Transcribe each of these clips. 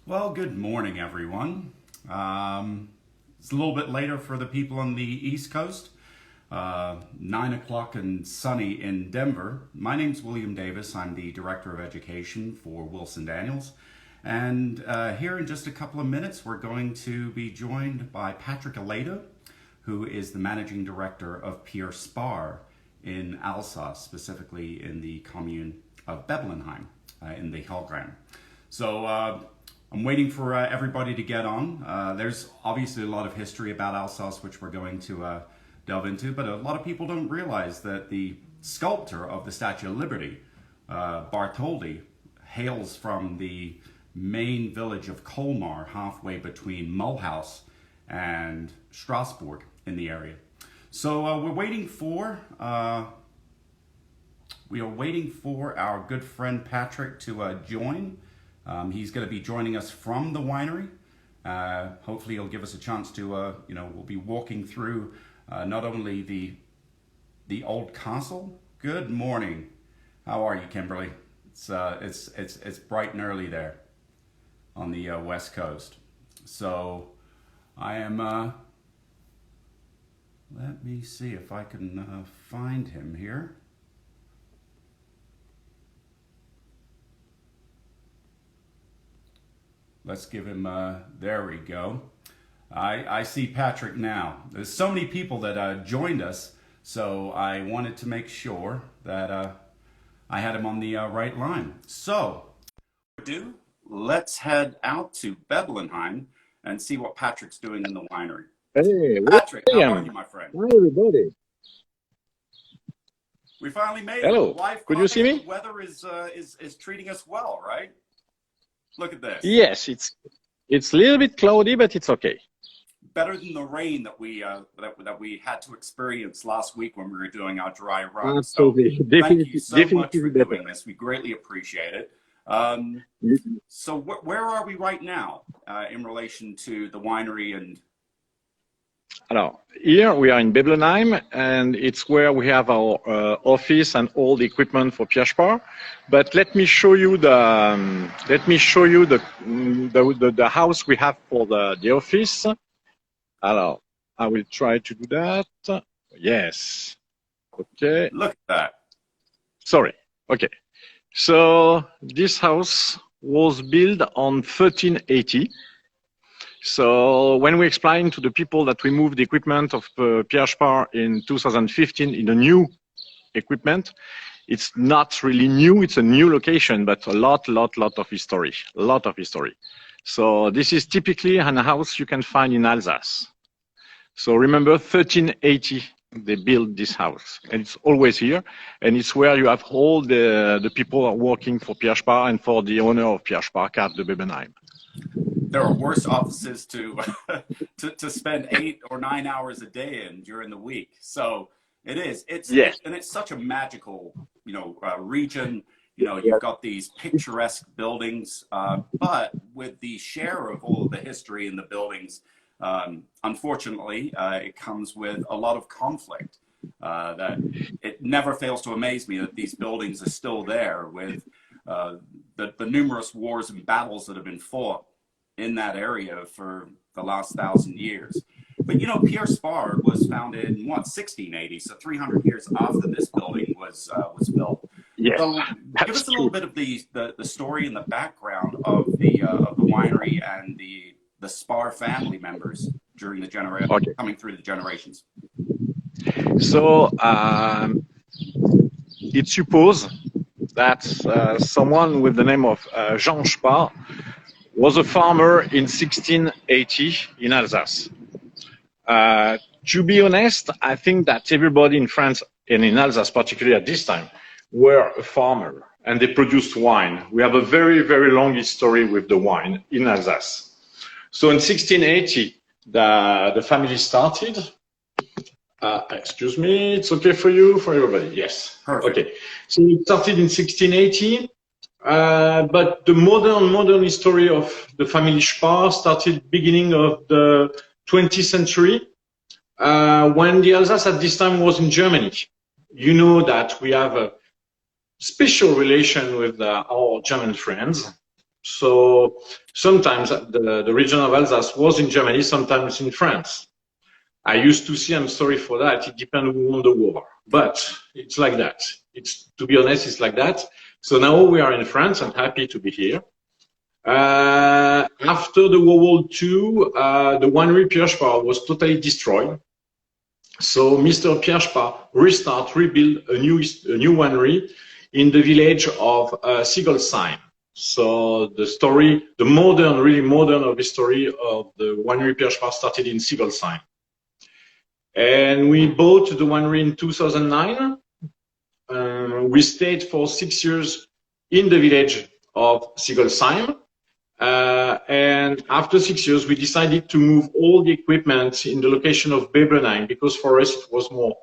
Well, good morning, everyone. It's a little bit later for the people on the East Coast, 9 o'clock and sunny in Denver. My name's William Davis. I'm the Director of Education for Wilson Daniels. And here in just a couple of minutes, we're going to be joined by Patrick Aledo, who is the Managing Director of Pierre Sparr in Alsace, specifically in the commune of Beblenheim in the Helgran. So I'm waiting for everybody to get on. There's obviously a lot of history about Alsace, which we're going to delve into, but a lot of people don't realize that the sculptor of the Statue of Liberty, Bartholdi, hails from the main village of Colmar, halfway between Mulhouse and Strasbourg in the area. So we're waiting for our good friend Patrick to join. He's going to be joining us from the winery. Hopefully he'll give us a chance to, we'll be walking through not only the old castle. Good morning. How are you, Kimberly? It's bright and early there on the West Coast. So I am, let me see if I can find him here. Let's give him, there we go. I see Patrick now. There's so many people that joined us, so I wanted to make sure that I had him on the right line. So, let's head out to Beblenheim and see what Patrick's doing in the winery. Hey, Patrick, William. how are you, my friend? Hi, everybody. We finally made Hello. it. Life Could you see me? The weather is treating us well, right? Look at this. Yes, it's a little bit cloudy, but it's okay. Better than the rain that we had to experience last week when we were doing our dry run. Absolutely. So thank you so much for doing this. We greatly appreciate it. So where are we right now in relation to the winery and? Alors, here we are in Beblenheim, and it's where we have our office and all the equipment for Pierre Sparr. But let me show you the house we have for the office. Alors, I will try to do that. Yes. Okay. Look at that. Sorry. Okay. So this house was built on 1380. So when we explain to the people that we moved the equipment of Pierre Sparr in 2015 in a new equipment, it's not really new. It's a new location, but a lot of history. So this is typically a house you can find in Alsace. So remember, 1380 they built this house, and it's always here, and it's where you have all the people are working for Pierre Sparr and for the owner of Pierre Sparr, Carte de Beblenheim. There are worse offices to spend 8 or 9 hours a day in during the week. So it is. Yes. And it's such a magical, region. You've got these picturesque buildings, but with the share of all of the history in the buildings, unfortunately, it comes with a lot of conflict. That it never fails to amaze me that these buildings are still there with the numerous wars and battles that have been fought in that area for the last 1,000 years. But Pierre Sparr was founded in 1680, so 300 years after this building was built. Yes, so give us a little bit of the story and the background of the winery and the Sparr family members during the coming through the generations. So it's supposed that someone with the name of Jean Sparr was a farmer in 1680 in Alsace. To be honest, I think that everybody in France and in Alsace, particularly at this time, were a farmer and they produced wine. We have a very long history with the wine in Alsace. So in 1680, the family started. Excuse me, it's okay for you, for everybody? Yes. Perfect. Okay. So it started in 1680. But the modern history of the family Sparr started beginning of the 20th century, when the Alsace at this time was in Germany. You know that we have a special relation with our German friends. So sometimes the region of Alsace was in Germany, sometimes in France. I used to see, I'm sorry for that, it depends who won the war. But it's like that. To be honest, it's like that. So now we are in France. I'm happy to be here. After the World War II, the winery Pierre Sparr was totally destroyed. So Mr. Pierre Sparr rebuilt a new winery in the village of Sigolsheim. So the story, really modern of the story of the winery Pierre Sparr started in Sigolsheim. And we bought the winery in 2009. We stayed for 6 years in the village of Sigolsheim. And after 6 years, we decided to move all the equipment in the location of Bebrenheim because for us it was more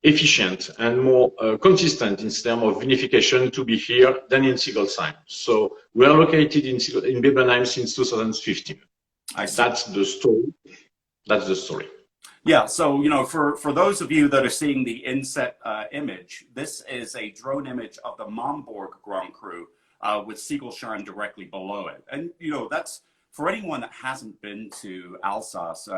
efficient and more consistent in terms of vinification to be here than in Sigolsheim. So we are located in Bebrenheim since 2015. That's the story. That's the story. Yeah, so, you know, for those of you that are seeing the inset image, this is a drone image of the Momborg Grand Cru with Sigolsheim directly below it. And, you know, that's, for anyone that hasn't been to Alsace,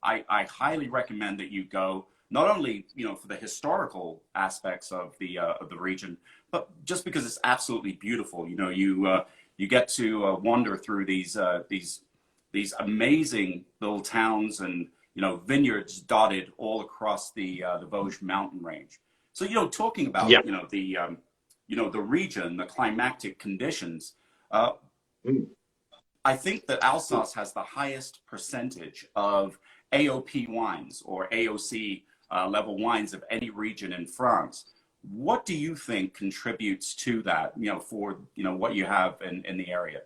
I highly recommend that you go, not only, you know, for the historical aspects of the region, but just because it's absolutely beautiful. You know, you get to wander through these amazing little towns and, you know, vineyards dotted all across the Vosges mountain range. So, you know, talking about, you know, the region, the climatic conditions, I think that Alsace has the highest percentage of AOP wines or AOC level wines of any region in France. What do you think contributes to that, you know, for, you know, what you have in the area?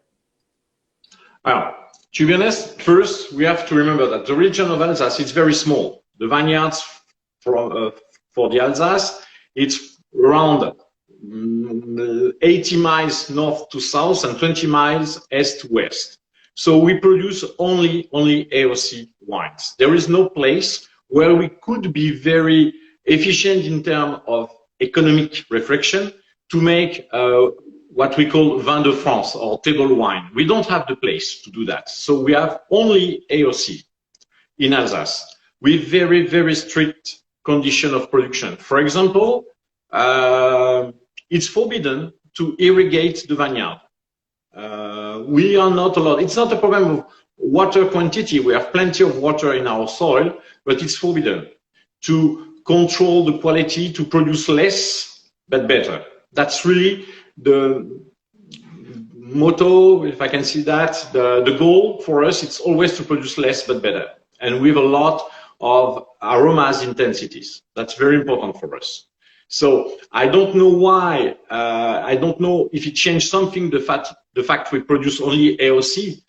To be honest, first, we have to remember that the region of Alsace is very small. The vineyards for the Alsace, it's around 80 miles north to south and 20 miles east to west. So we produce only AOC wines. There is no place where we could be very efficient in terms of economic reflection to make what we call vin de France or table wine. We don't have the place to do that. So we have only AOC in Alsace with very, very strict condition of production. For example, it's forbidden to irrigate the vineyard. We are not allowed. It's not a problem of water quantity. We have plenty of water in our soil, but it's forbidden to control the quality, to produce less but better. That's really the motto, if I can see that, the goal for us, it's always to produce less but better. And with a lot of aromas intensities. That's very important for us. So I don't know why, I don't know if it changed something, the fact we produce only AOC.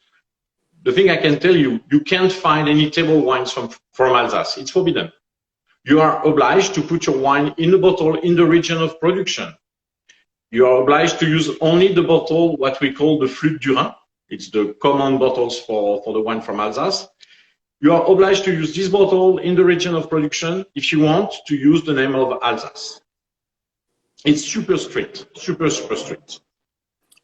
The thing I can tell you, you can't find any table wines from Alsace. It's forbidden. You are obliged to put your wine in a bottle in the region of production. You are obliged to use only the bottle, what we call the Flûte du Rhin. It's the common bottles for the wine from Alsace. You are obliged to use this bottle in the region of production if you want to use the name of Alsace. It's super strict, super strict.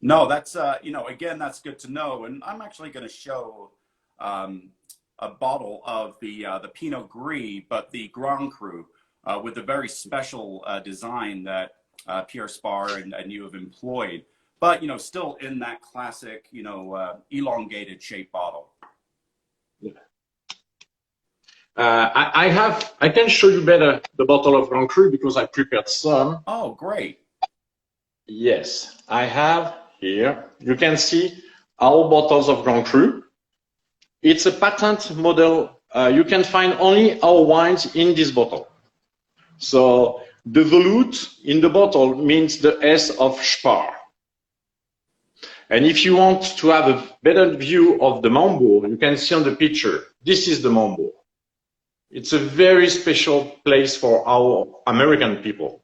No, that's, you know, again, that's good to know. And I'm actually going to show a bottle of the Pinot Gris, but the Grand Cru with a very special design that Pierre Sparr and you have employed, but, you know, still in that classic, you know, elongated shape bottle. Yeah. I can show you better the bottle of Grand Cru because I prepared some. Oh, great. Yes, I have here. You can see our bottles of Grand Cru. It's a patent model. You can find only our wines in this bottle. So the volute in the bottle means the S of Sparr. And if you want to have a better view of the Mombourg, you can see on the picture, this is the Mombourg. It's a very special place for our American people.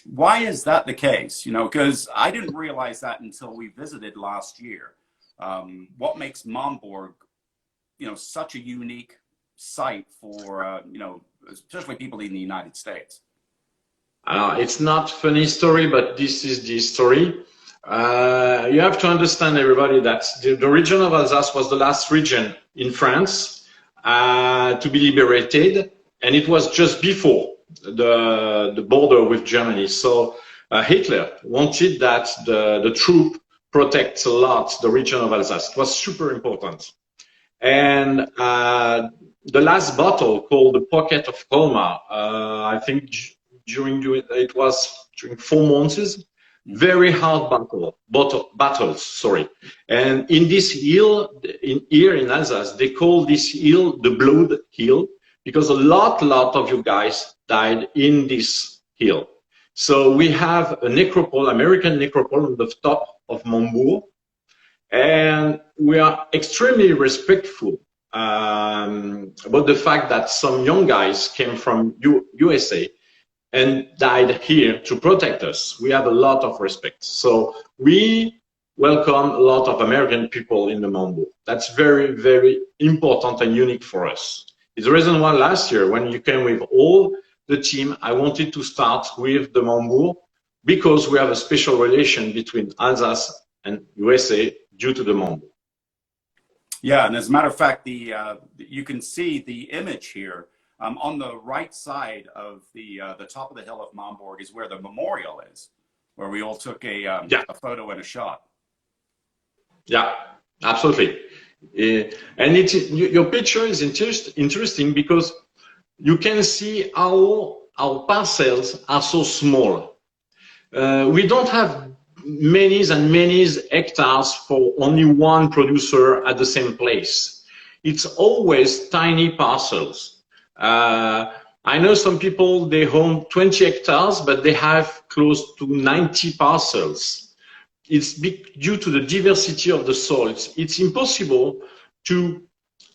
Why is that the case? You know, because I didn't realize that until we visited last year. What makes Mombourg, you know, such a unique site for, you know, especially people in the United States? It's not a funny story, but this is the story. You have to understand, everybody, that the region of Alsace was the last region in France to be liberated, and it was just before the border with Germany. So Hitler wanted that the troop protects a lot the region of Alsace. It was super important. And the last battle, called the Pocket of Colmar, I think it was during 4 months, very hard battles, sorry. And in this hill, here in Alsace, they call this hill the Blood Hill, because a lot of you guys died in this hill. So we have a necropole, American necropole, on the top of Montbourg, and we are extremely respectful about the fact that some young guys came from USA and died here to protect us. We have a lot of respect. So we welcome a lot of American people in the Montbourg. That's very, very important and unique for us. It's the reason why last year, when you came with all the team, I wanted to start with the Montbourg, because we have a special relation between Alsace and USA due to the Montbourg. Yeah, and as a matter of fact, you can see the image here on the right side of the top of the hill of Montbourg is where the memorial is, where we all took a photo and a shot. Yeah, absolutely. And your picture is interesting because you can see how our parcels are so small. We don't have many and many hectares for only one producer at the same place. It's always tiny parcels. I know some people, they own 20 hectares, but they have close to 90 parcels. It's due to the diversity of the soils. It's impossible to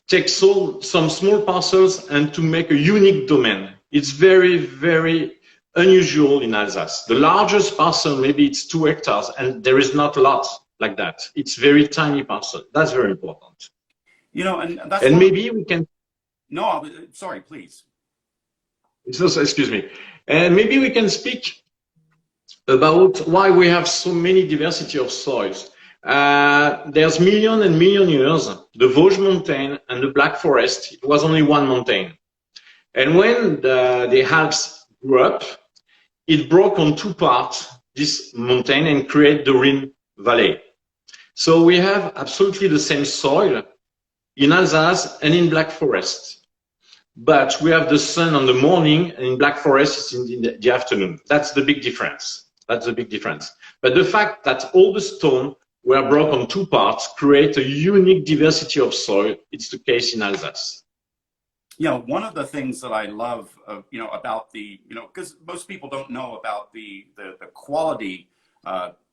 take some small parcels and to make a unique domain. It's very, very unusual in Alsace. The largest parcel, maybe it's 2 hectares, and there is not a lot like that. It's very tiny parcel. That's very important. You know, and that's maybe we can. No, sorry, please. Excuse me. And maybe we can speak about why we have so many diversity of soils. There's million and million years, the Vosges mountain and the Black Forest, it was only one mountain. And when the Alps grew up, it broke on 2 parts, this mountain, and created the Rhine Valley. So we have absolutely the same soil in Alsace and in Black Forest. But we have the sun in the morning, and in Black Forest it's in the afternoon. That's the big difference. That's the big difference. But the fact that all the stone were broken on 2 parts create a unique diversity of soil. It's the case in Alsace. You know, one of the things that I love, you know, about the, you know, because most people don't know about the quality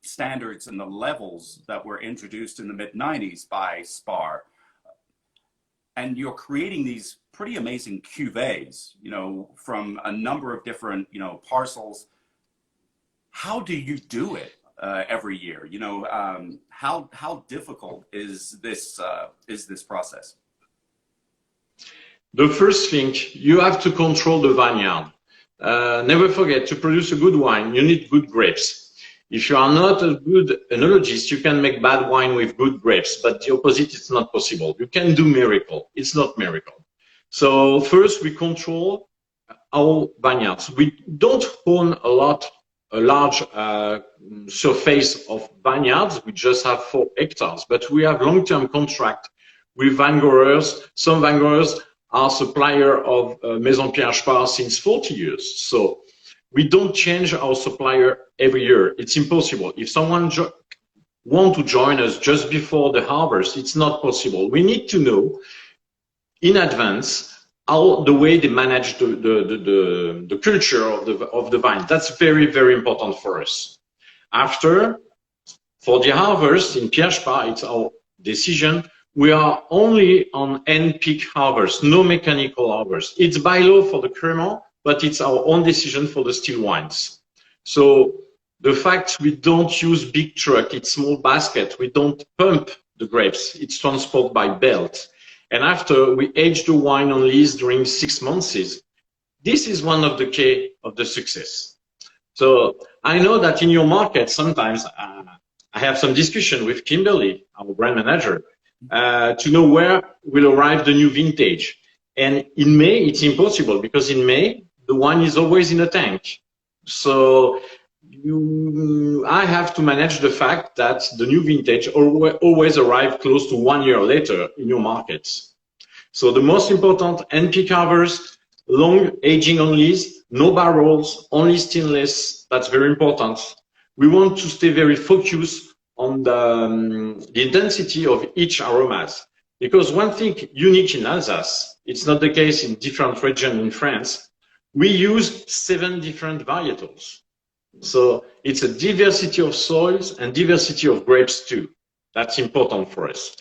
standards and the levels that were introduced in the mid-90s by Sparr. And you're creating these pretty amazing cuvées, you know, from a number of different, you know, parcels. How do you do it every year? You know, how difficult is this process? The first thing, you have to control the vineyard. Never forget, to produce a good wine, you need good grapes. If you are not a good enologist, you can make bad wine with good grapes, but the opposite is not possible. You can do miracle. It's not miracle. So first, we control our vineyards. We don't own a large surface of vineyards. We just have 4 hectares, but we have long-term contract with vine growers. Some vine growers are supplier of Maison Pierre Sparr since 40 years. So we don't change our supplier every year. It's impossible. If someone want to join us just before the harvest, it's not possible. We need to know in advance how the way they manage the culture of the vine. That's very, very important for us. After, for the harvest in Pierre Sparr, it's our decision. We are only on end peak harvest, no mechanical harvest. It's by law for the Cremant, but it's our own decision for the still wines. So the fact we don't use big truck, it's small basket, we don't pump the grapes, it's transported by belt. And after we age the wine on lees during 6 months, this is one of the key of the success. So I know that in your market, sometimes I have some discussion with Kimberly, our brand manager, to know where will arrive the new vintage. And in May, it's impossible because in May, the wine is always in a tank. So I have to manage the fact that the new vintage always arrive close to 1 year later in your markets. So the most important, NP carvers, long aging on lees, no barrels, only stainless. That's very important. We want to stay very focused on the intensity of each aromas. Because one thing unique in Alsace, it's not the case in different regions in France, we use 7 different varietals. So it's a diversity of soils and diversity of grapes too. That's important for us.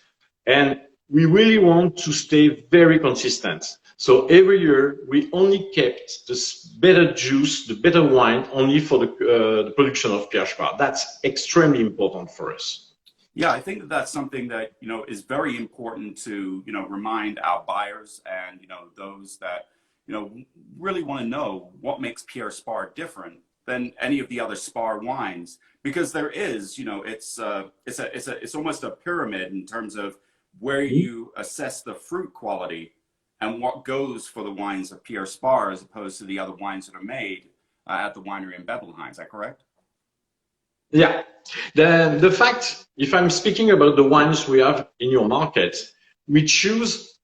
And we really want to stay very consistent. So every year we only kept the better juice, the better wine only for the production of Pierre Sparr. That's extremely important for us. Yeah, I think that that's something that, is very important to, remind our buyers and, those that, really want to know what makes Pierre Sparr different than any of the other Sparr wines, because there is, it's almost a pyramid in terms of where you assess the fruit quality and what goes for the wines of Pierre Sparr as opposed to the other wines that are made at the winery in Bethlehem. Is that correct? Yeah, the fact, if I'm speaking about the wines we have in your market, we choose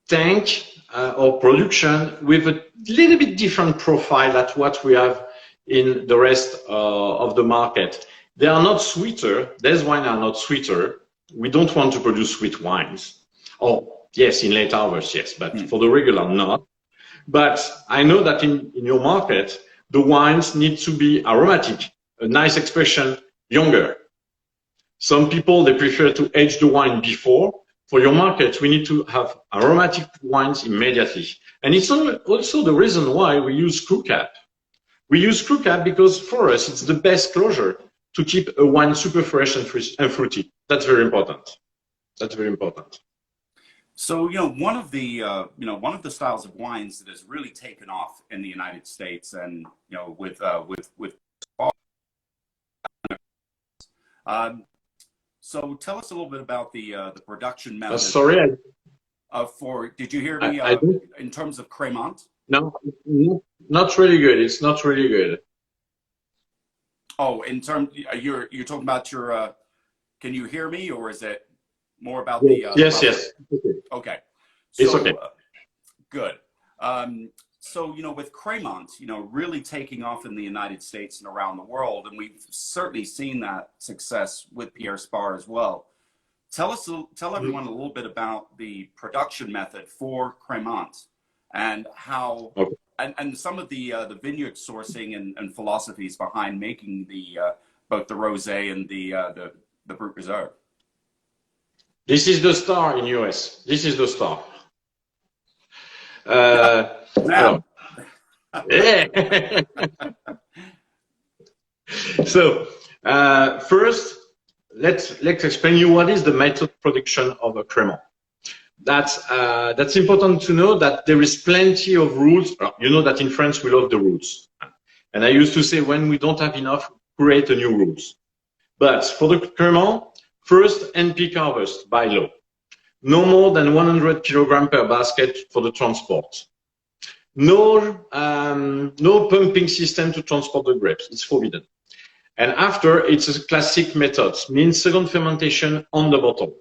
tank or production with a little bit different profile than what we have in the rest of the market. They are not sweeter. These wines are not sweeter. We don't want to produce sweet wines. Oh, yes, in late harvest, yes, but for the regular, not. But I know that in your market, the wines need to be aromatic. A nice expression, younger. Some people, they prefer to age the wine before. For your market, we need to have aromatic wines immediately. And it's also the reason why we use screw cap. We use screw cap because for us, it's the best closure to keep a wine super fresh and fruity. That's very important. That's very important. So, one of the styles of wines that has really taken off in the United States and, with so tell us a little bit about the production method. Sorry. Did you hear me in terms of Cremant? No, not really good. It's not really good. Oh, you're talking about your. Can you hear me, or is it more about the? Yes. Okay. It's okay. Good. So, with Cremant, really taking off in the United States and around the world, and we've certainly seen that success with Pierre Sparr as well. Tell everyone a little bit about the production method for Cremant and how, and some of the vineyard sourcing and philosophies behind making both the rosé and the Brut Reserve. This is the star in US. This is the star. Now. Yeah. So first, let's explain you what is the method production of a Cremant. That's important to know that there is plenty of rules. You know that in France we love the rules, and I used to say when we don't have enough, create a new rules. But for the Cremant, first NP harvest by law, no more than 100 kilograms per basket for the transport. No pumping system to transport the grapes. It's forbidden. And after, it's a classic method, means second fermentation on the bottle.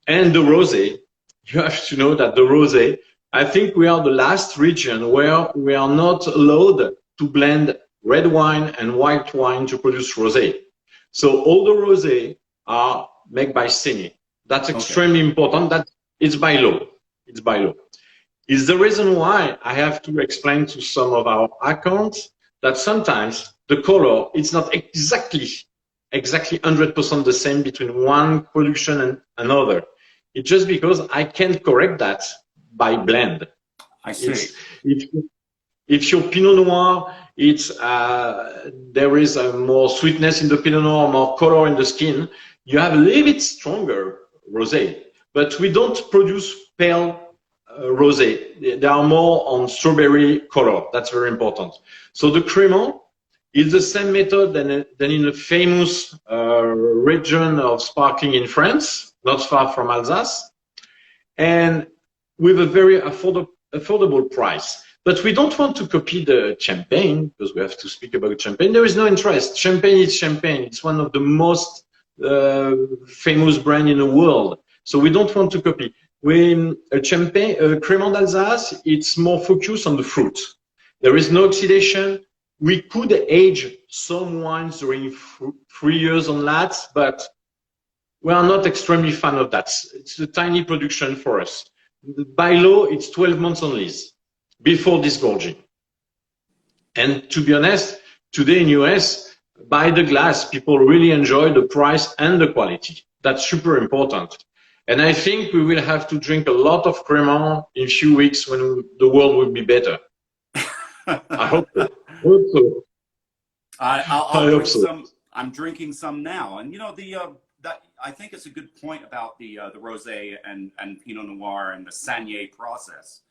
And the rosé, you have to know that the rosé, I think we are the last region where we are not allowed to blend red wine and white wine to produce rosé. So all the rosé are made by Seni. That's extremely important. That it's by law. It's by law. It's the reason why I have to explain to some of our accounts that sometimes the color, it's not exactly 100% the same between one production and another. It's just because I can't correct that by blend. I see. If your Pinot Noir, there is more sweetness in the Pinot Noir, more color in the skin, you have a little bit stronger rosé. But we don't produce pale rosé. They are more on strawberry color. That's very important. So the Cremant, It's the same method than in a famous region of sparkling in France, not far from Alsace, and with a very affordable price. But we don't want to copy the champagne, because we have to speak about champagne. There is no interest. Champagne is champagne. It's one of the most famous brands in the world. So we don't want to copy. When a champagne, Crémant d'Alsace, it's more focused on the fruit. There is no oxidation. We could age some wines during 3 years on that, but we are not extremely fan of that. It's a tiny production for us. By law, it's 12 months on lease before disgorging. And to be honest, today in US, by the glass, people really enjoy the price and the quality. That's super important. And I think we will have to drink a lot of Crémant in a few weeks when the world will be better. I hope so. I'll drink some. I'm drinking some now, and you know that I think it's a good point about the rosé and Pinot Noir and the Sanier process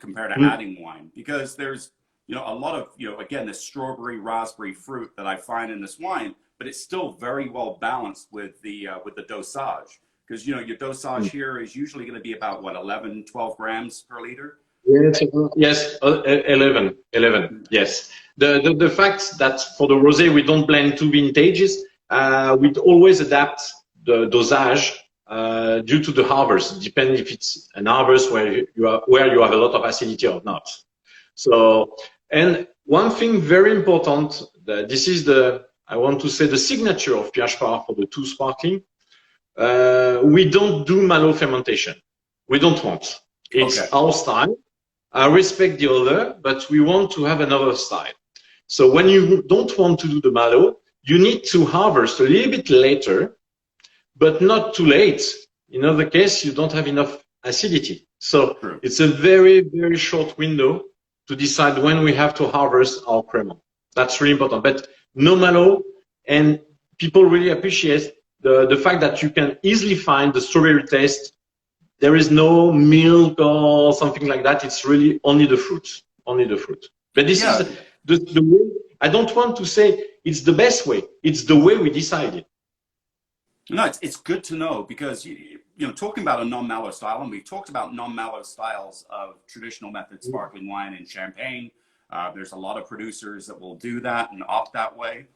compared to adding wine, because there's a lot of again this strawberry raspberry fruit that I find in this wine, but it's still very well balanced with the dosage, because your dosage here is usually going to be about what 11-12 grams per liter. Yes, 11, yes. The fact that for the rosé we don't blend two vintages, we always adapt the dosage due to the harvest. Depending if it's an harvest where you have a lot of acidity or not. So, and one thing very important, this is I want to say the signature of Pierre Sparr for the two sparkling. We don't do malo fermentation. We don't want. It's our style. I respect the other, but we want to have another style. So when you don't want to do the malo, you need to harvest a little bit later, but not too late. In other case, you don't have enough acidity. So it's a very, very short window to decide when we have to harvest our Crémant. That's really important. But no malo, and people really appreciate the fact that you can easily find the strawberry taste. There is no milk or something like that. It's really only the fruit, only the fruit. But this is the way. I don't want to say it's the best way. It's the way we decided. No, it's good to know, because talking about a non-malo style, and we've talked about non-malo styles of traditional method sparkling wine and champagne. There's a lot of producers that will do that and opt that way,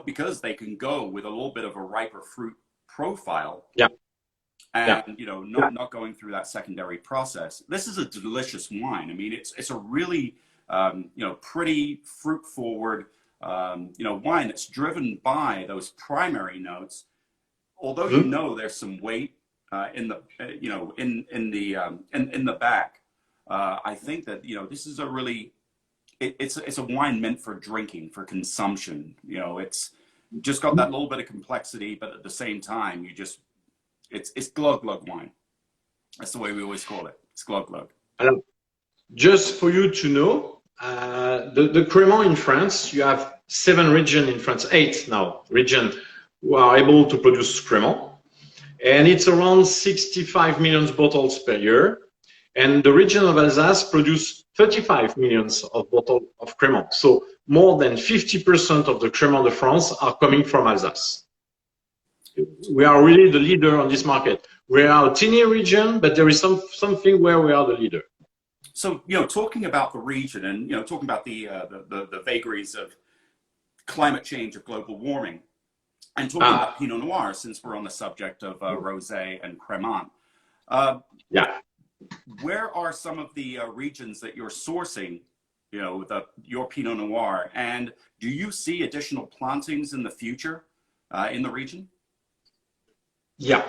because they can go with a little bit of a riper fruit profile. Yeah. And not going through that secondary process. This is a delicious wine. I mean, it's a really pretty fruit forward wine that's driven by those primary notes. Although there's some weight in the in the back, I think that this is a really it's a wine meant for drinking, for consumption. It's just got that little bit of complexity, but at the same time it's glug wine. That's the way we always call it. It's glug. Just for you to know, the Crémant in France, you have 7 regions in France, 8 now regions who are able to produce Crémant, and it's around 65 million bottles per year. And the region of Alsace produce 35 million of bottles of Crémant. So more than 50% of the Crémant de France are coming from Alsace. We are really the leader on this market. We are a teeny region, but there is something where we are the leader. So, talking about the region and, talking about the vagaries of climate change, of global warming, and talking about Pinot Noir, since we're on the subject of Rosé and Crémant. Where are some of the regions that you're sourcing, your Pinot Noir? And do you see additional plantings in the future in the region? Yeah.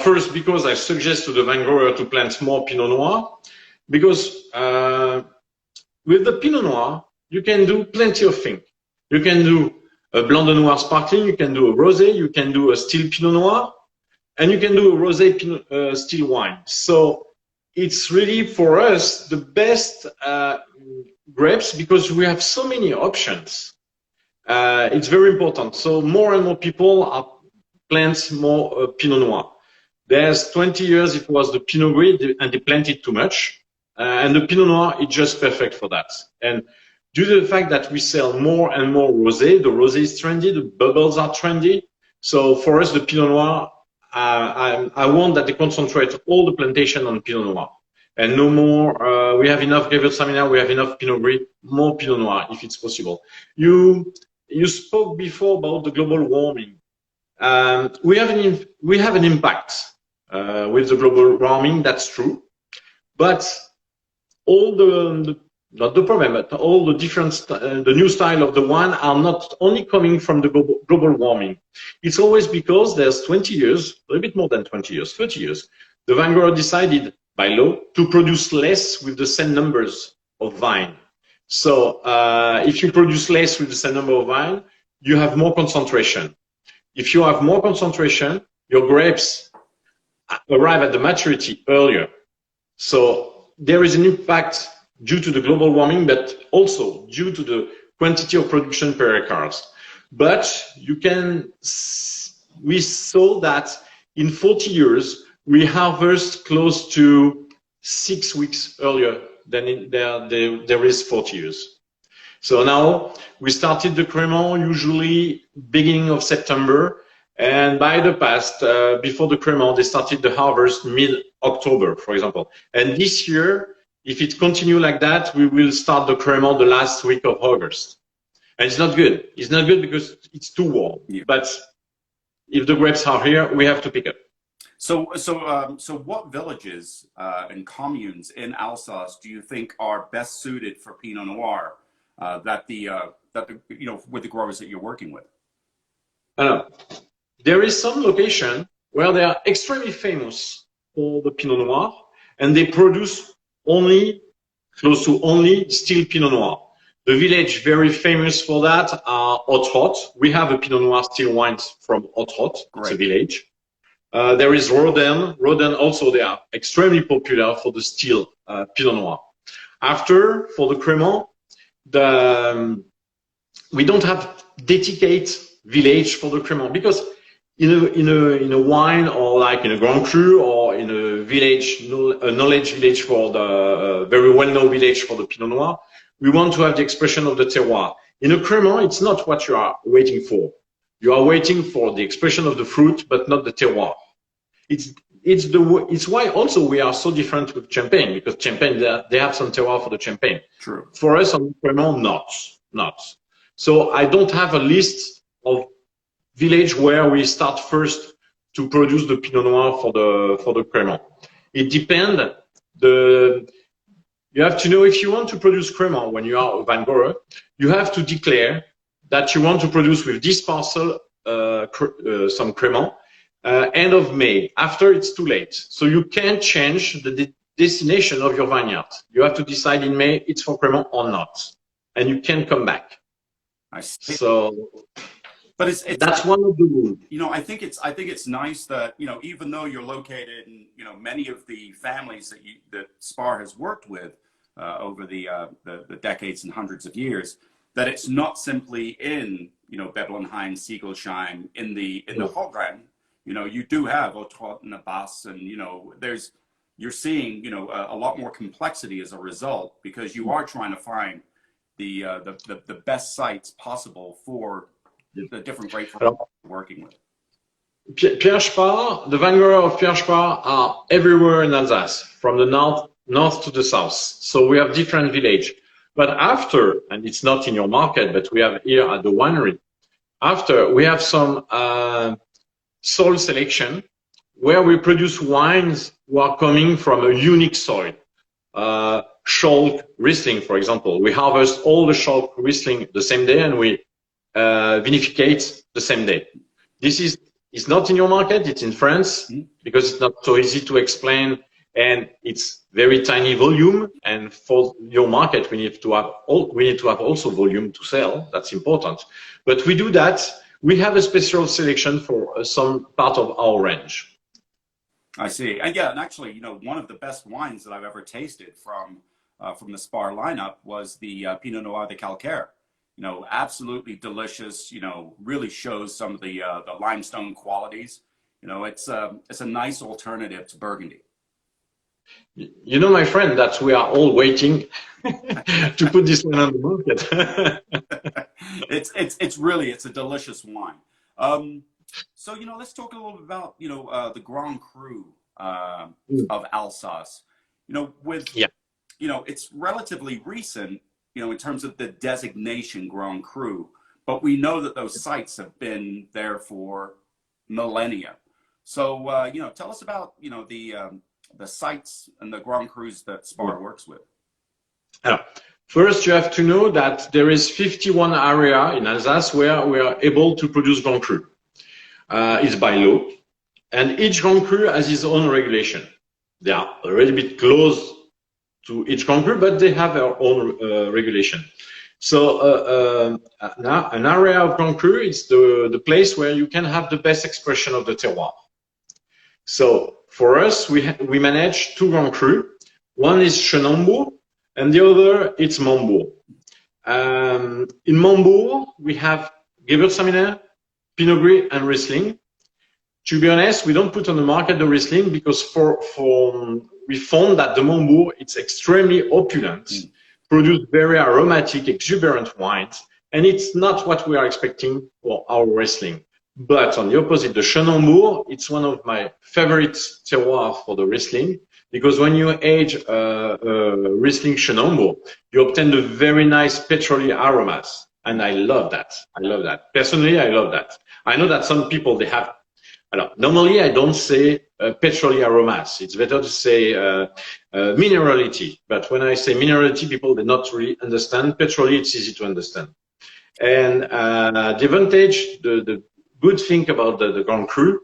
First, because I suggest to the vine grower to plant more Pinot Noir, because with the Pinot Noir, you can do plenty of things. You can do a Blanc de Noir sparkling, you can do a rosé, you can do a still Pinot Noir, and you can do a rosé still wine. So it's really for us the best grapes, because we have so many options. It's very important. So more and more people are plant more Pinot Noir. There's 20 years it was the Pinot Gris, and they planted too much. And the Pinot Noir is just perfect for that. And due to the fact that we sell more and more rosé, the rosé is trendy, the bubbles are trendy. So for us, the Pinot Noir, I want that they concentrate all the plantation on Pinot Noir. And no more, we have enough Gewürztraminer, we have enough Pinot Gris, more Pinot Noir if it's possible. You spoke before about the global warming. We have an impact with the global warming, that's true. But all not the problem, but all the different, the new style of the wine are not only coming from the global warming. It's always because there's 20 years, a little bit more than 20 years, 30 years, the vine grower decided by law to produce less with the same numbers of vine. So if you produce less with the same number of vine, you have more concentration. If you have more concentration, your grapes arrive at the maturity earlier. So there is an impact due to the global warming, but also due to the quantity of production per hectares. But we saw that in 40 years, we harvest close to 6 weeks earlier than there is 40 years. So now we started the Crémant usually beginning of September, and by the past, before the Crémant, they started the harvest mid-October, for example. And this year, if it continues like that, we will start the Crémant the last week of August. And it's not good. It's not good because it's too warm. Yeah. But if the grapes are here, we have to pick up. So what villages and communes in Alsace do you think are best suited for Pinot Noir that the with the growers that you're working with? There is some location where they are extremely famous for the Pinot Noir, and they produce close to only still Pinot Noir. The village very famous for that are Hautrot. We have a Pinot Noir still wines from Hautrot. It's a village. There is Roden. Roden also, they are extremely popular for the still Pinot Noir. After, for the Crémant, we don't have dedicated village for the Crémant because in a wine or like in a Grand Cru or in a village, a knowledge village for the very well-known village for the Pinot Noir, we want to have the expression of the terroir. In a Crémant, it's not what you are waiting for. You are waiting for the expression of the fruit, but not the terroir. It's why also we are so different with Champagne, because Champagne, they have some terroir for the Champagne. True. For us on Crémant, not. So I don't have a list of village where we start first to produce the Pinot Noir for the Crémant. It depends. You have to know if you want to produce Crémant when you are a vine grower, you have to declare that you want to produce with this parcel some Crémant end of May. After, it's too late. So you can't change the destination of your vineyard. You have to decide in May it's for Crémant or not, and you can't come back. I see. So. But that's one of the rules. I think it's nice that even though you're located in many of the families that Sparr has worked with over the decades and hundreds of years, that it's not simply in Bebelnheim, Siegelsheim, in the Haut-Rhin. You do have Hautrot and Alsace, and you're seeing a lot more complexity as a result, because you are trying to find the best sites possible for the different grapes we're working with. Pierre Sparr, the vine grower of Pierre Sparr are everywhere in Alsace, from the north to the south. So we have different village. But after, and it's not in your market, but we have here at the winery, after we have some soil selection where we produce wines who are coming from a unique soil. Schalk Riesling, for example. We harvest all the Schalk Riesling the same day, and we vinificate the same day. This is not in your market, it's in France, because it's not so easy to explain, and it's very tiny volume, and for your market we need to have also volume to sell. That's important. But we do that. We have a special selection for some part of our range. I see. And yeah, and actually, one of the best wines that I've ever tasted from the Sparr lineup was the Pinot Noir de Calcaire. Absolutely delicious, really shows some of the limestone qualities. It's a nice alternative to Burgundy. You know, my friend, that we are all waiting to put this one on the market. It's a delicious wine. So let's talk a little bit about the Grand Cru of Alsace. Yeah. It's relatively recent, in terms of the designation Grand Cru, but we know that those sites have been there for millennia. So tell us about the sites and the Grand Crus that Sparr works with. First, you have to know that there is 51 area in Alsace where we are able to produce Grand Cru. It's by law, and each Grand Cru has its own regulation. They are a little bit close to each Grand Cru, but they have their own regulation. So now an area of Grand Cru is the place where you can have the best expression of the terroir. So for us, we manage two Grand Cru. One is Shona, and the other it's Mambourg. In Mambourg, we have Gewürztraminer, Pinot Gris, and Riesling. To be honest, we don't put on the market the Riesling because we found that the Mambourg, it's extremely opulent, produce very aromatic, exuberant wines, and it's not what we are expecting for our Riesling. But on the opposite, the Shona, it's one of my favorite terroirs for the Riesling, because when you age Riesling Shona, you obtain the very nice petroly aromas. And I love that. I love that. Personally, I love that. I know that some people, they have, normally I don't say petroly aromas. It's better to say minerality. But when I say minerality, people, they not really understand. Petroly, it's easy to understand. And the advantage, the good thing about the Grand Cru,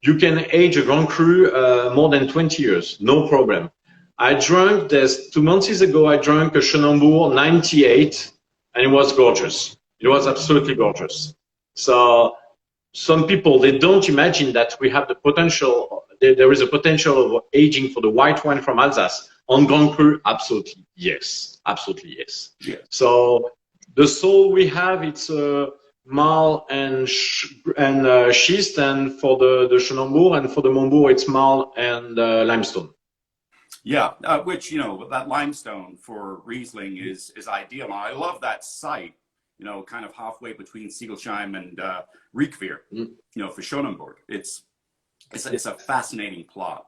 you can age a Grand Cru more than 20 years, no problem. I drank this 2 months ago, I drank a Shona 98, and it was gorgeous. It was absolutely gorgeous. So some people, they don't imagine that we have the potential, there is a potential of aging for the white wine from Alsace on Grand Cru. Absolutely yes, absolutely yes. Yeah. So the soul we have, it's marl and schist, and for the Shona and for the Mambourg, it's marl and limestone. Yeah, which, that limestone for Riesling is ideal. I love that site, kind of halfway between Siegelsheim and Riekvier, for Schonenburg. It's a fascinating plot.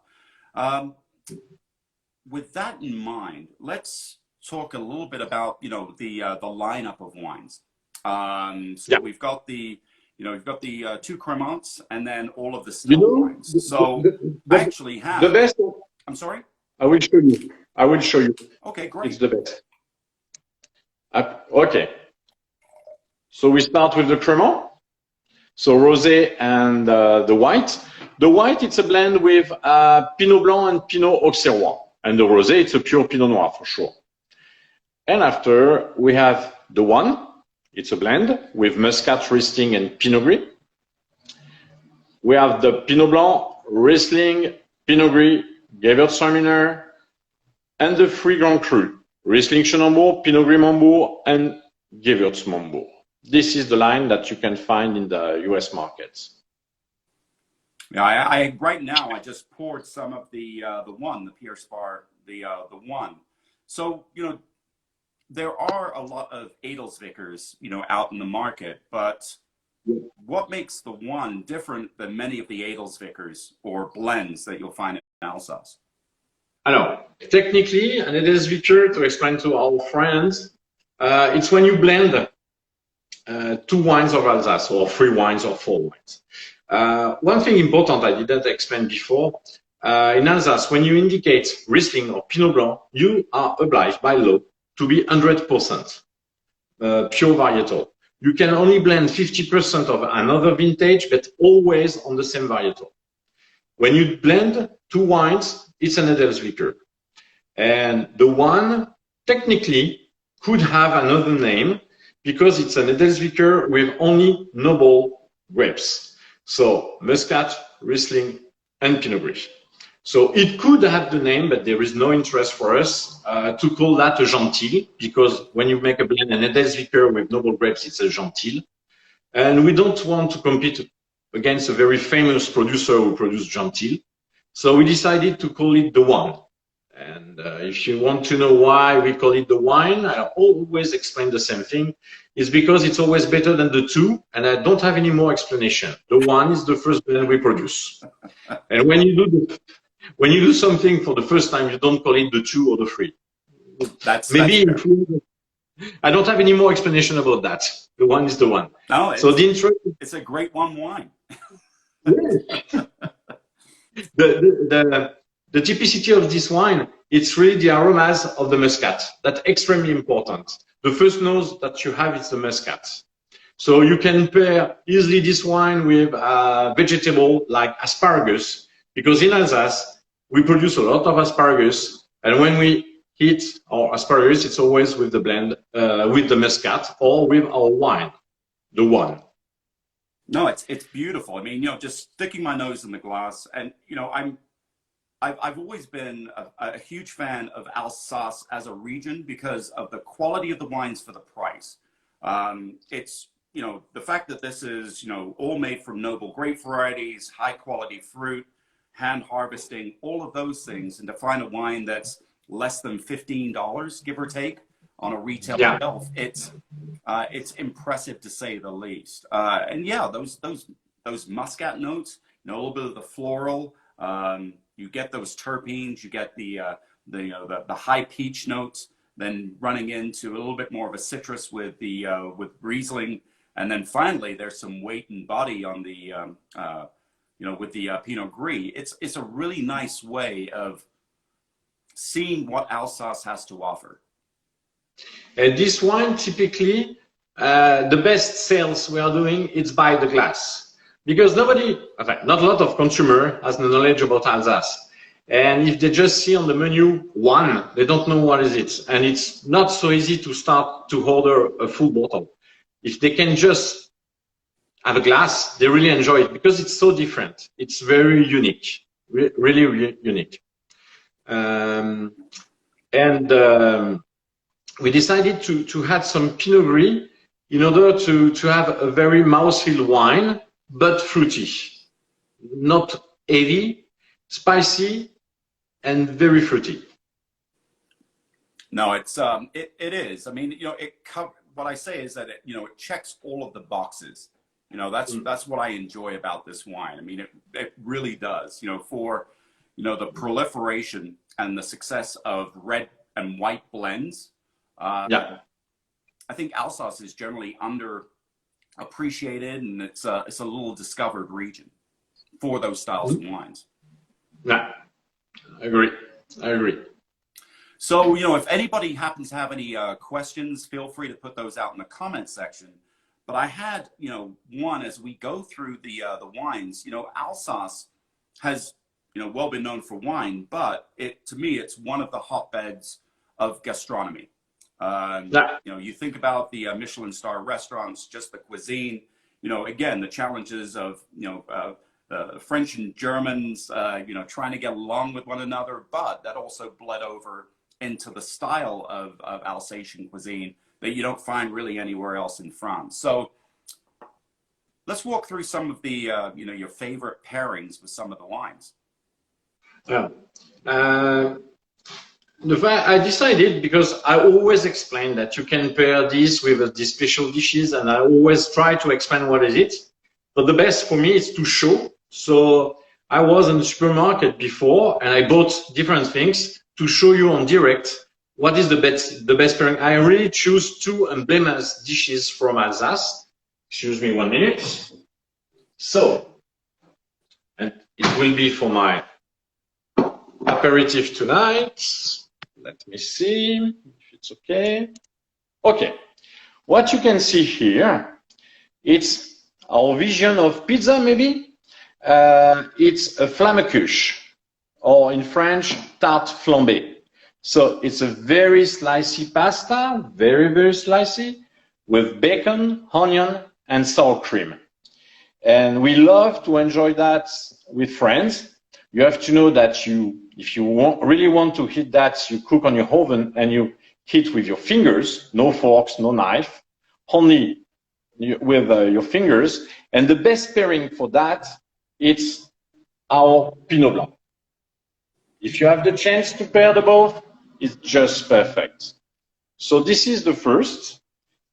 With that in mind, let's talk a little bit about, the lineup of wines. We've got the two Cremants and then all of the still wines. So I actually have the best. I'm sorry? I will show you. I will show you. Okay, great. It's the best. Okay. So we start with the Cremant. So rosé and the white. The white, it's a blend with Pinot Blanc and Pinot Auxerrois. And the rosé, it's a pure Pinot Noir for sure. And after, we have the one. It's a blend with Muscat, Riesling, and Pinot Gris. We have the Pinot Blanc, Riesling, Pinot Gris, Gewürztraminer, and the three Grand Cru, Riesling Schonenburg, Pinot Gris Mambourg, and Gewürz Mambourg. This is the line that you can find in the US markets. Yeah, I right now I just poured some of the Pierre Sparr, the one. So there are a lot of Edelsvickers out in the market, but what makes the one different than many of the Edelsvickers or blends that you'll find in Alsace? Alors, technically, an Edelsvicker, to explain to our friends, it's when you blend two wines of Alsace, or three wines or four wines. One thing important I didn't explain before, in Alsace, when you indicate Riesling or Pinot Blanc, you are obliged by law to be 100% pure varietal. You can only blend 50% of another vintage, but always on the same varietal. When you blend two wines, it's an Edelsvicker. And the one technically could have another name because it's an Edelsvicker with only noble grapes. So Muscat, Riesling, and Pinot Gris. So it could have the name, but there is no interest for us to call that a Gentil, because when you make a blend, an Edelsvicker with noble grapes, it's a Gentil. And we don't want to compete against a very famous producer who produced Gentil. So we decided to call it the one. And if you want to know why we call it the wine, I always explain the same thing. It's because it's always better than the two, and I don't have any more explanation. The one is the first blend we produce. And when you do something for the first time, you don't call it the two or the three. That's I don't have any more explanation about that. The one is the one. No, so it's a great wine. The typicity of this wine, it's really the aromas of the muscat. That's extremely important. The first nose that you have is the muscat. So you can pair easily this wine with a vegetable like asparagus, because in Alsace, we produce a lot of asparagus. And when we heat our asparagus, it's always with the blend, with the muscat or with our wine, the one. No, it's beautiful. I mean, just sticking my nose in the glass, and I've always been a huge fan of Alsace as a region because of the quality of the wines for the price. It's the fact that this is all made from noble grape varieties, high quality fruit, hand harvesting, all of those things, and to find a wine that's less than $15, give or take, on a retail shelf, it's impressive to say the least. And yeah, those muscat notes, a little bit of the floral, you get those terpenes, you get the high peach notes, then running into a little bit more of a citrus with with Riesling, and then finally there's some weight and body on the with the Pinot Gris. It's a really nice way of seeing what Alsace has to offer. And this wine, typically, the best sales we are doing, it's by the glass. Because not a lot of consumer has the knowledge about Alsace. And if they just see on the menu one, they don't know what is it. And it's not so easy to start to order a full bottle. If they can just have a glass, they really enjoy it because it's so different. It's very unique, really, really unique. We decided to add some Pinot Gris in order to have a very mouthfeel wine, but fruity, not heavy, spicy, and very fruity. No, it is. I mean, what I say is that it checks all of the boxes. That's what I enjoy about this wine. I mean, it really does. For the proliferation and the success of red and white blends. I think Alsace is generally underappreciated, and it's a little discovered region for those styles of wines. Yeah, I agree. So, if anybody happens to have any questions, feel free to put those out in the comment section. But I had, one as we go through the wines. Alsace has, well been known for wine, but to me, it's one of the hotbeds of gastronomy. You think about the Michelin star restaurants, just the cuisine, again, the challenges of, French and Germans, trying to get along with one another, but that also bled over into the style of Alsatian cuisine that you don't find really anywhere else in France. So let's walk through some of the, your favorite pairings with some of the wines. I decided, because I always explain that you can pair this with these special dishes, and I always try to explain what is it. But the best for me is to show. So I was in the supermarket before, and I bought different things to show you on direct what is the best pairing. I really choose two emblematous dishes from Alsace. Excuse me 1 minute. So, and it will be for my aperitif tonight. Let me see if it's okay. Okay, what you can see here, it's our vision of pizza, maybe. It's a flammekuche, or in French, tarte flambée. So it's a very slicey pasta, very, very slicey, with bacon, onion, and sour cream. And we love to enjoy that with friends. You have to know that if you really want to heat that, you cook on your oven and you heat with your fingers, no forks, no knife, only with your fingers. And the best pairing for that, it's our Pinot Blanc. If you have the chance to pair the both, it's just perfect. So this is the first.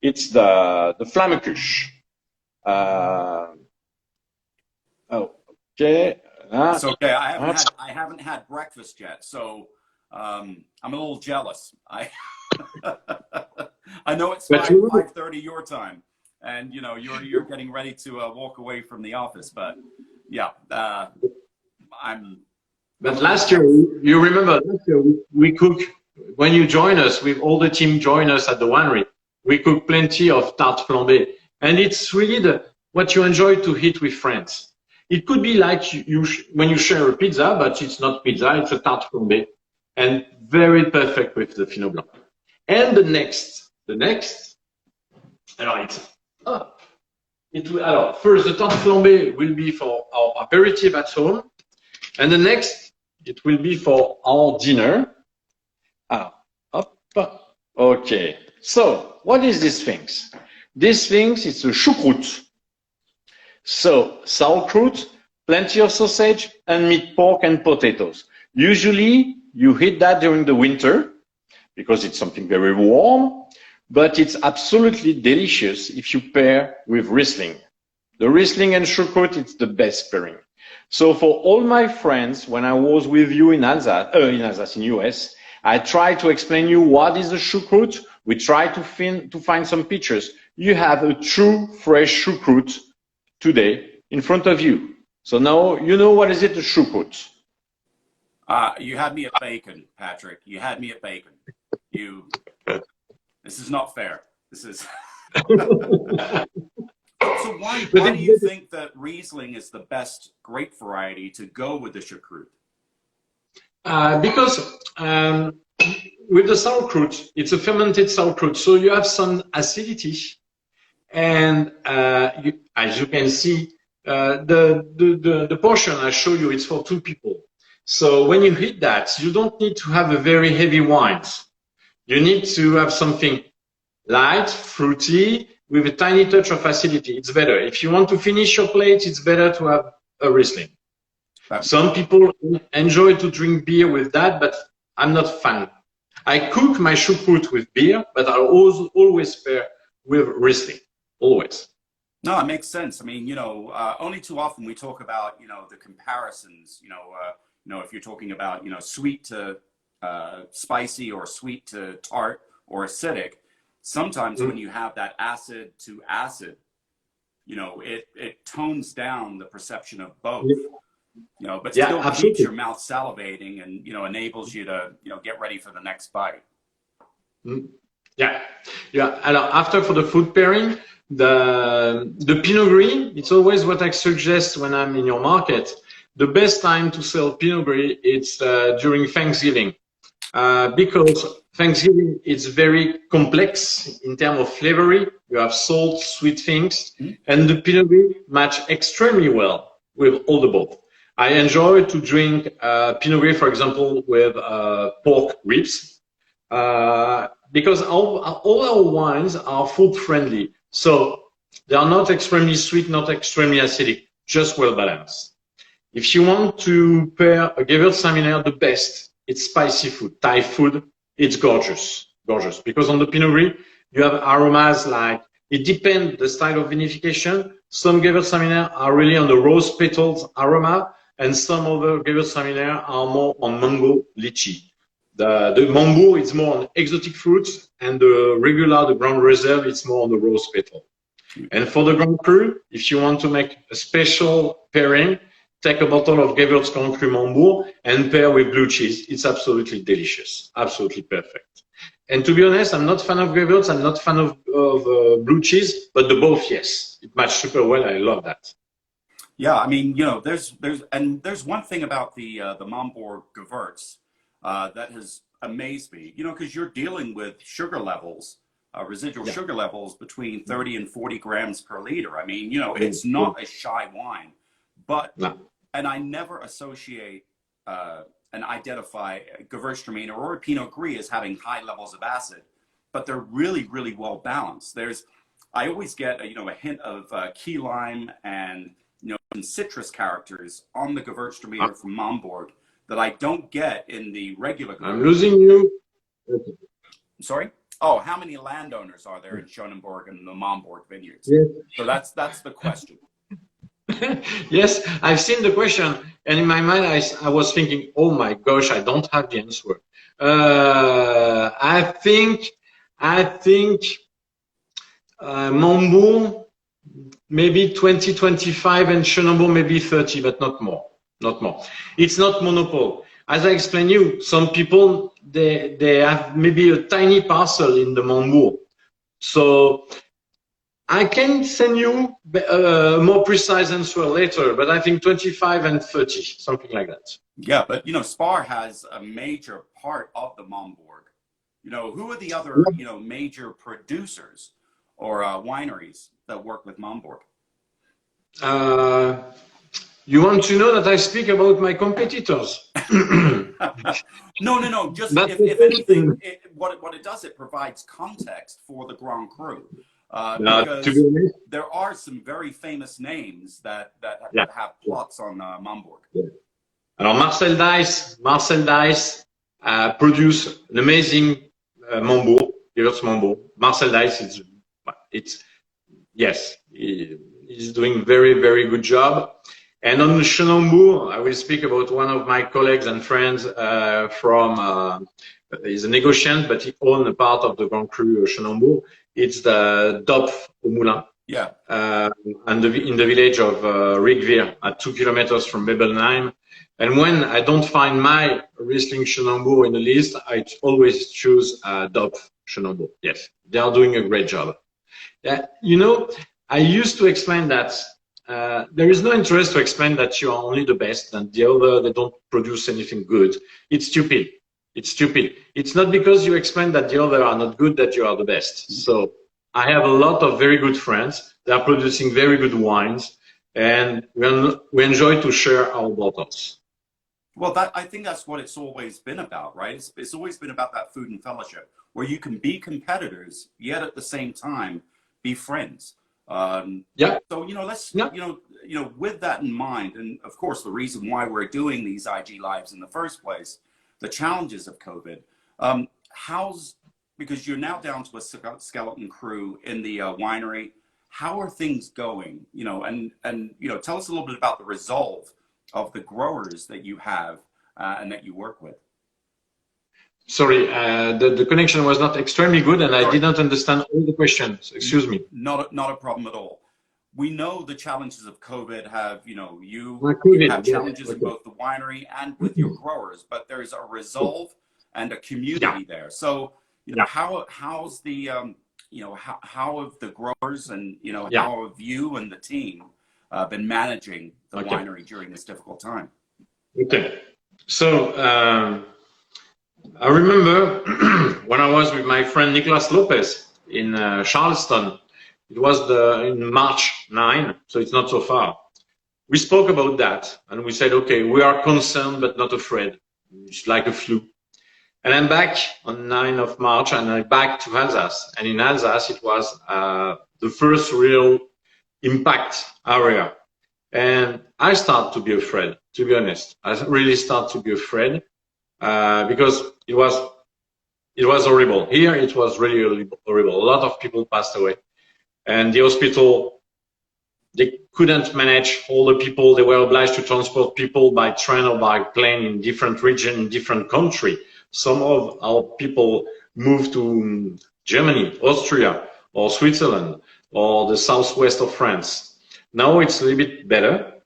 It's the Flammekuche. Okay. It's okay. I haven't had breakfast yet, so I'm a little jealous. I know it's 5:30 your time, and you know you're getting ready to walk away from the office. But yeah, But last year, you remember last year we cooked, when you join us, with all the team join us at the winery, we cook plenty of tarte flambée, and it's really what you enjoy to eat with friends. It could be like when you share a pizza, but it's not pizza, it's a tarte flambée, and very perfect with the Pinot Blanc. And the next, first the tarte flambée will be for our aperitif at home, and the next it will be for our dinner. Okay. So what is these things? These things, it's a choucroute. So sauerkraut, plenty of sausage, and meat, pork, and potatoes. Usually you eat that during the winter because it's something very warm, but it's absolutely delicious if you pair with Riesling. The Riesling and choucroute, it's the best pairing. So for all my friends, when I was with you in Alsace, in US, I tried to explain you what is a choucroute. We tried to find some pictures. You have a true fresh choucroute today in front of you. So now you know what is it, a choucroute. You had me at bacon, Patrick. You had me at bacon. This is not fair. This is. So why do you think that Riesling is the best grape variety to go with the choucroute? Because with the sauerkraut, it's a fermented sauerkraut, so you have some acidity, and as you can see, the portion I show you, it's for 2 people. So when you eat that, you don't need to have a very heavy wines. You need to have something light, fruity, with a tiny touch of acidity. It's better. If you want to finish your plate, it's better to have a Riesling. Some people enjoy to drink beer with that, but I'm not a fan. I cook my choucroute with beer, but I always pair with Riesling, always. No, it makes sense. I mean, only too often we talk about, the comparisons, if you're talking about, sweet to spicy or sweet to tart or acidic. Sometimes when you have that acid to acid, it tones down the perception of both. But still keeps your mouth salivating and, enables you to, get ready for the next bite. Yeah. And after, for the food pairing, the Pinot Gris, it's always what I suggest when I'm in your market. The best time to sell Pinot Gris, it's during Thanksgiving. Because Thanksgiving, it's very complex in terms of flavoring. You have salt, sweet things, and the Pinot Gris match extremely well with all the both. I enjoy to drink Pinot Gris, for example, with pork ribs, because all our wines are food friendly. So they are not extremely sweet, not extremely acidic, just well balanced. If you want to pair a Gewürztraminer, the best, it's spicy food, Thai food. It's gorgeous, because on the Pinot Gris, you have aromas like, it depends the style of vinification. Some Gewürztraminer are really on the rose petals aroma, and some other Gewürztraminer are more on mango, lychee. The Mambour is more on exotic fruits, and the Grand Reserve, it's more on the rose petal. And for the Grand Cru, if you want to make a special pairing, take a bottle of Gewürz Grand Cru Mambour and pair with blue cheese. It's absolutely delicious, absolutely perfect. And to be honest, I'm not a fan of Gewürz, I'm not a fan of blue cheese, but the both, yes, it matches super well. I love that. Yeah, I mean, there's one thing about the Mambour Gewürz that has amazed me, because you're dealing with sugar levels, residual sugar levels between 30 and 40 grams per liter. I mean, it's not a shy wine, but, and I never associate and identify a Gewürztraminer or a Pinot Gris as having high levels of acid, but they're really, really well balanced. I always get a hint of key lime and some citrus characters on the Gewürztraminer from Mambour that I don't get in the regular. I'm losing you. Okay. Sorry? Oh, how many landowners are there in Schonenberg and the Momborg vineyards? Yes. So that's the question. Yes, I've seen the question, and in my mind, I was thinking, oh my gosh, I don't have the answer. I think Montbourg maybe 20, 25, and Schonenberg maybe 30, but not more. Not more. It's not monopoly. As I explained you, some people they have maybe a tiny parcel in the Montbourg. So I can send you a more precise answer later, but I think 25 and 30, something like that. Yeah, but you know, Sparr has a major part of the Momborg. You know, who are the other, you know, major producers or wineries that work with Momborg? You want to know that I speak about my competitors? No. Just if anything, what it does, it provides context for the Grand Cru. Because there are some very famous names that have plots on Momborg. Yeah. Alors Marcel Dice produce an amazing Mombourg, Mombourg. Marcel Dice, yes, he's doing very good job. And on the Schonenberg, I will speak about one of my colleagues and friends from. He's a negotiant, but he owns a part of the Grand Cru Schonenberg. It's the Dopf au Moulin. Yeah. And in the village of Rigvir, at 2 kilometers from Bebelheim. And when I don't find my Riesling Schonenberg in the list, I always choose Dopf Schonenberg. Yes, they are doing a great job. You know, I used to explain that there is no interest to explain that you are only the best and the other, they don't produce anything good. It's stupid. It's stupid. It's not because you explain that the other are not good that you are the best. So I have a lot of very good friends. They are producing very good wines, and we enjoy to share our bottles. Well, I think that's what it's always been about, right? It's always been about that food and fellowship, where you can be competitors, yet at the same time be friends. Yeah. So you know, with that in mind, and of course the reason why we're doing these IG lives in the first place, the challenges of COVID. Because you're now down to a skeleton crew in the winery. How are things going? You know, and you know, tell us a little bit about the resolve of the growers that you have and that you work with. Sorry, the connection was not extremely good, and I did not understand all the questions. Excuse me. Not a problem at all. We know the challenges of COVID have, you know, you have challenges in both the winery and with your growers, but there's a resolve and a community there. So, you know, how's the, you know, how have the growers and, you know, how have you and the team been managing the winery during this difficult time? Okay. So, I remember when I was with my friend Nicolas Lopez in Charleston. It was in March 9, so it's not so far. We spoke about that, and we said, okay, we are concerned but not afraid. It's like a flu. And I'm back on 9 of March, and I'm back to Alsace. And in Alsace, it was the first real impact area. And I start to be afraid, to be honest. I really start to be afraid because it was horrible. Here, it was really horrible. A lot of people passed away. And the hospital, they couldn't manage all the people. They were obliged to transport people by train or by plane in different regions, in different countries. Some of our people moved to Germany, Austria, or Switzerland, or the southwest of France. Now it's a little bit better.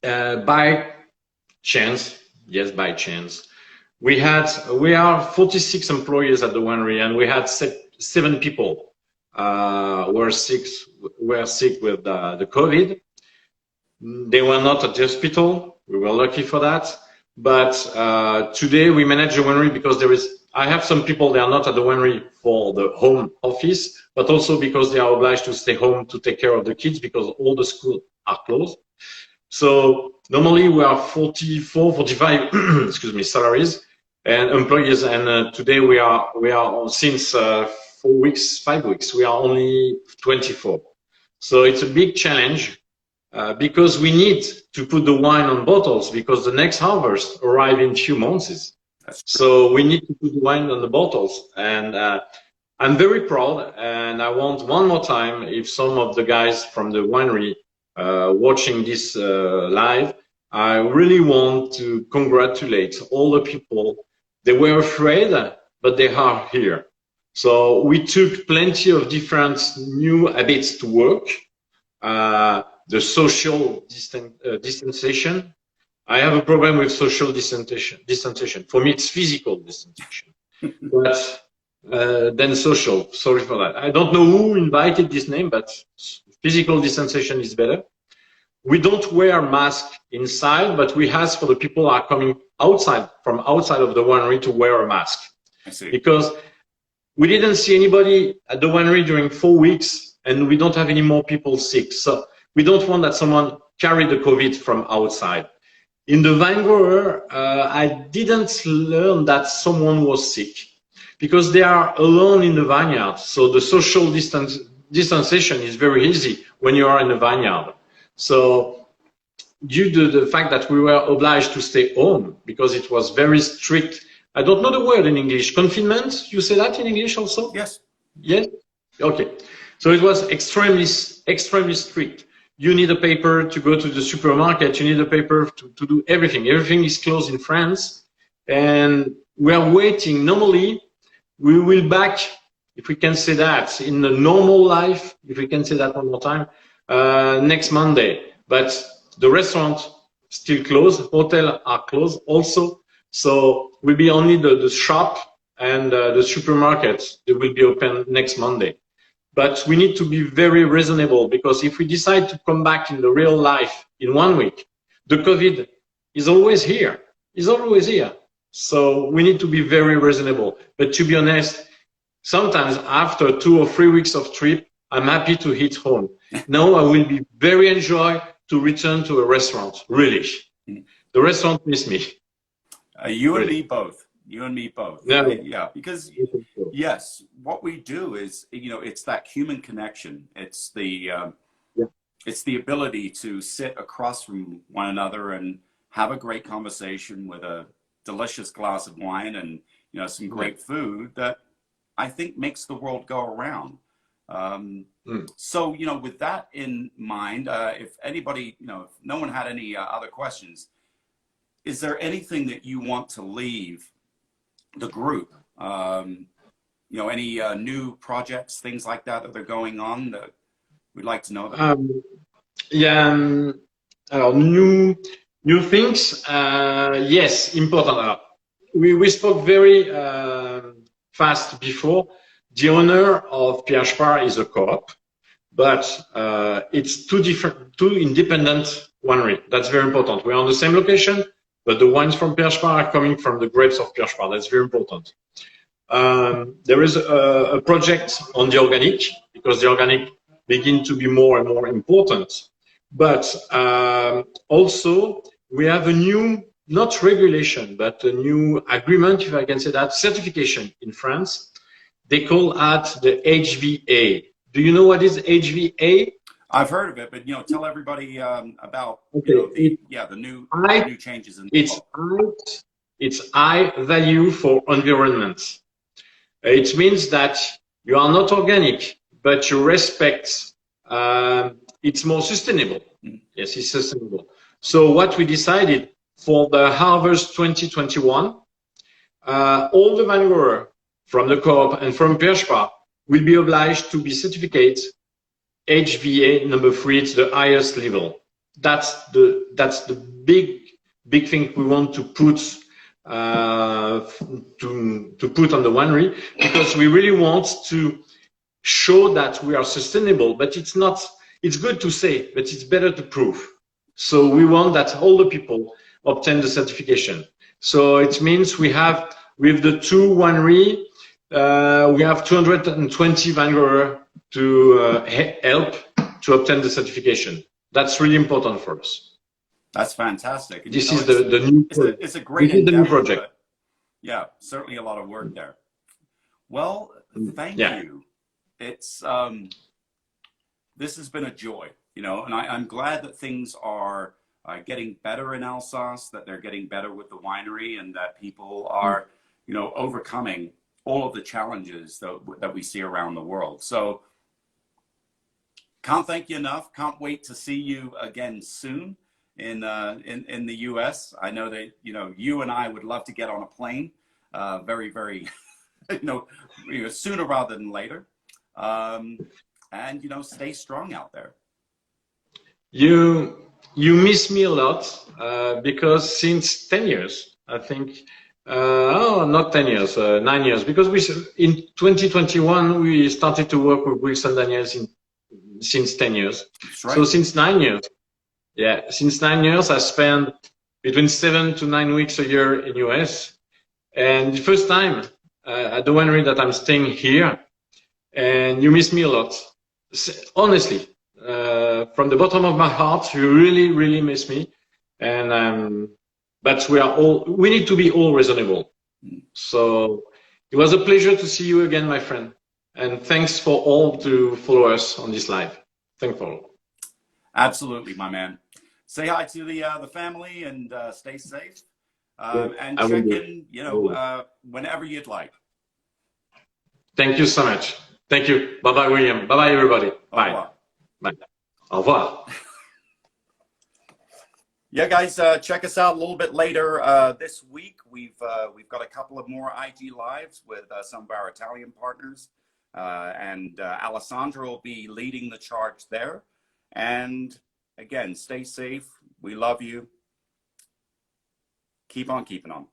By chance, yes, by chance, we are 46 employees at the winery, and we had 7 people were sick with the COVID. They were not at the hospital. We were lucky for that. But today we manage the winery because I have some people, they are not at the winery for the home office, but also because they are obliged to stay home to take care of the kids because all the schools are closed. So normally we are 44, 45, excuse me, salaries and employees. And today we are since 5 weeks, we are only 24. So it's a big challenge. because we need to put the wine on bottles because the next harvest arrive in few months. So we need to put the wine on the bottles, and I'm very proud. And I want one more time, if some of the guys from the winery watching this live, I really want to congratulate all the people. They were afraid, but they are here. So we took plenty of different new habits to work. The social distanciation. I have a problem with social distanciation. For me, it's physical distanciation, but then social. Sorry for that. I don't know who invited this name, but physical distanciation is better. We don't wear masks inside, but we ask for the people who are coming outside, from outside of the winery, to wear a mask. I see. Because we didn't see anybody at the winery during 4 weeks, and we don't have any more people sick. So we don't want that someone carry the COVID from outside. In the vine grower, I didn't learn that someone was sick because they are alone in the vineyard. So the social distanciation is very easy when you are in the vineyard. So due to the fact that we were obliged to stay home because it was very strict, I don't know the word in English, confinement, you say that in English also? Yes. Yes? Okay. So it was extremely strict. You need a paper to go to the supermarket. You need a paper to do everything. Everything is closed in France. And we are waiting. Normally, we will back, if we can say that, in the normal life, if we can say that one more time, next Monday. But the restaurant still closed. Hotels are closed also. So will be only the shop and the supermarket that will be open next Monday. But we need to be very reasonable because if we decide to come back in the real life in 1 week, the COVID is always here. It's always here. So we need to be very reasonable. But to be honest, sometimes after 2 or 3 weeks of trip, I'm happy to hit home. Now I will be very enjoy to return to a restaurant, really. The restaurant miss me. You and me both. You and me both. Yeah. Yeah, because yes, what we do is, it's that human connection. It's it's the ability to sit across from one another and have a great conversation with a delicious glass of wine and, some great food that I think makes the world go around. So, with that in mind, if anybody, if no one had any other questions, is there anything that you want to leave the group? Any new projects, things like that are going on that we'd like to know about? New things. Yes, important. We spoke very fast before. The owner of Pierre Sparr is a co-op, but it's two independent winery. That's very important. We're on the same location, but the wines from Pierre Sparr are coming from the grapes of Pierre Sparr. That's very important. There is a project on the organic because the organic begin to be more and more important. But also we have a new, not regulation, but a new agreement, if I can say that, certification in France. They call that the HVA. Do you know what is HVA? I've heard of it, but tell everybody about the new changes in the law. It's high value for environment. It means that you are not organic, but you respect. It's more sustainable. Yes, it's sustainable. So what we decided for the harvest 2021, all the vine growers from the co-op and from Pierre Sparr will be obliged to be certificate HVA number 3. It's the highest level. That's the big thing we want to put to put on the winery, because we really want to show that we are sustainable. But it's not. It's good to say, but it's better to prove. So we want that all the people obtain the certification. So it means we have, with the two winery, we have 220 vine growers to help to obtain the certification. That's really important for us. That's fantastic. And this is the new. It's a great new project. Yeah, certainly a lot of work there. Well, thank you. It's this has been a joy. you know, and I'm glad that things are getting better in Alsace, that they're getting better with the winery, and that people are, you know, overcoming all of the challenges that we see around the world. So can't thank you enough. Can't wait to see you again soon in the U.S. I know that, you know, you and I would love to get on a plane very, very, you know, sooner rather than later. And, you know, stay strong out there. You miss me a lot because since 10 years, I think, not 10 years, 9 years, because in 2021 we started to work with Wilson Daniels since 10 years. Right. So since 9 years, since 9 years I spend between 7 to 9 weeks a year in US, and the first time at the winery that I'm staying here, and you miss me a lot, honestly. From the bottom of my heart, you really, really miss me, and but we need to be all reasonable. So it was a pleasure to see you again, my friend, and thanks for all to follow us on this live. Thankful. Absolutely, my man. Say hi to the family and stay safe. And I check will in, you know, whenever you'd like. Thank you so much. Thank you. Bye bye, William. Bye bye, everybody. Bye. Bye. Au revoir. Yeah, guys, check us out a little bit later this week. We've got a couple of more IG lives with some of our Italian partners, and Alessandro will be leading the charge there. And again, stay safe. We love you. Keep on keeping on.